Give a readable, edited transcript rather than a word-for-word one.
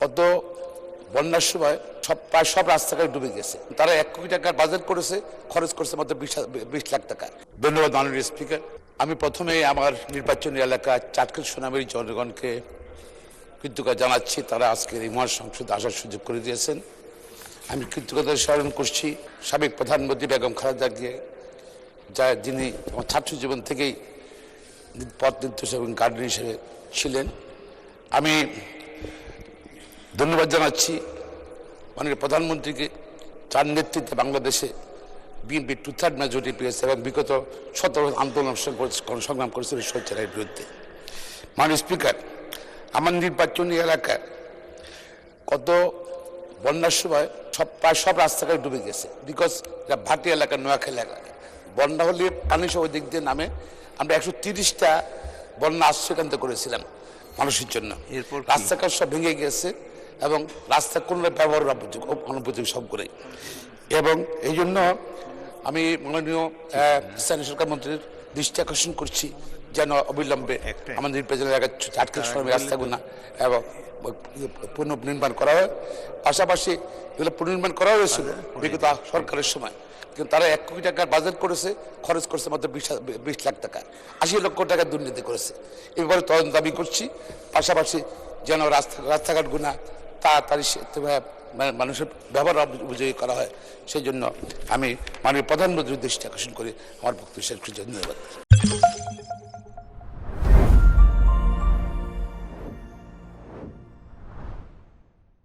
গত বন্যার সময় প্রায় সব রাস্তাঘাট ডুবে গেছে। তারা 1 কোটি টাকার বাজেট করেছে, খরচ করেছে মাত্র 20 লাখ টাকা। ধন্যবাদ মাননীয় স্পিকার। আমি প্রথমে আমার নির্বাচনী এলাকা চাটখিল সোনামুড়ি জনগণকে কৃতজ্ঞতা জানাচ্ছি, তারা আজকের এই মহাসংসদে আসার সুযোগ করে দিয়েছেন। আমি কৃতজ্ঞতা স্মরণ করছি সাবেক প্রধানমন্ত্রী বেগম খালেদা জিয়া, যিনি আমার ছাত্র জীবন থেকেই পথ নির্দেশক এবং গার্ডিয়ান হিসেবে ছিলেন। আমি ধন্যবাদ জানাচ্ছি মাননীয় প্রধানমন্ত্রীকে, যার নেতৃত্বে বাংলাদেশে বিএনপি 2/3 মেজরিটি পেয়েছে এবং বিগত 17 আন্দোলন সংগ্রাম করেছিল স্বৈরাচারের বিরুদ্ধে। মাননীয় স্পিকার, আমার নির্বাচনী এলাকার গত বন্যার সময় প্রায় সব রাস্তাঘাট ডুবে গেছে, বিকজ এটা ভাটি এলাকা, নোয়াখালী এলাকা। বন্যা হলে পানি সহ দিক দিয়ে নামে। আমরা 130টা বন্যা আশ্রয়কেন্দ্র করেছিলাম মানুষের জন্য। রাস্তাঘাট সব ভেঙে গেছে এবং রাস্তা কোনো ব্যবহার অনুপযোগী সব করে। এবং এই জন্য আমি মাননীয় স্থানীয় সরকার মন্ত্রীর দৃষ্টি আকর্ষণ করছি যেন অবিলম্বে আমাদের নির্বাচনী এলাকার চাটখিল সোনামুড়ি রাস্তাগুলো এবং পুনর্নির্মাণ করা হয়। পাশাপাশি এগুলো পুনর্নির্মাণ করা হয়েছিল বিগত সরকারের সময়, কিন্তু তারা 1 কোটি টাকার বাজেট করেছে, খরচ করেছে মাত্র 20 লাখ টাকা। 80 লক্ষ টাকা দুর্নীতি করেছে। এই ব্যাপারে তদন্ত দাবি করছি। পাশাপাশি যেন রাস্তাঘাটগুলো তাড়াতাড়ি মানুষের ব্যবহার উপযোগী করা হয়, সেই জন্য আমি মাননীয় প্রধানমন্ত্রীর দৃষ্টি আকর্ষণ করে আমার বক্তব্য শেষ করছি। ধন্যবাদ।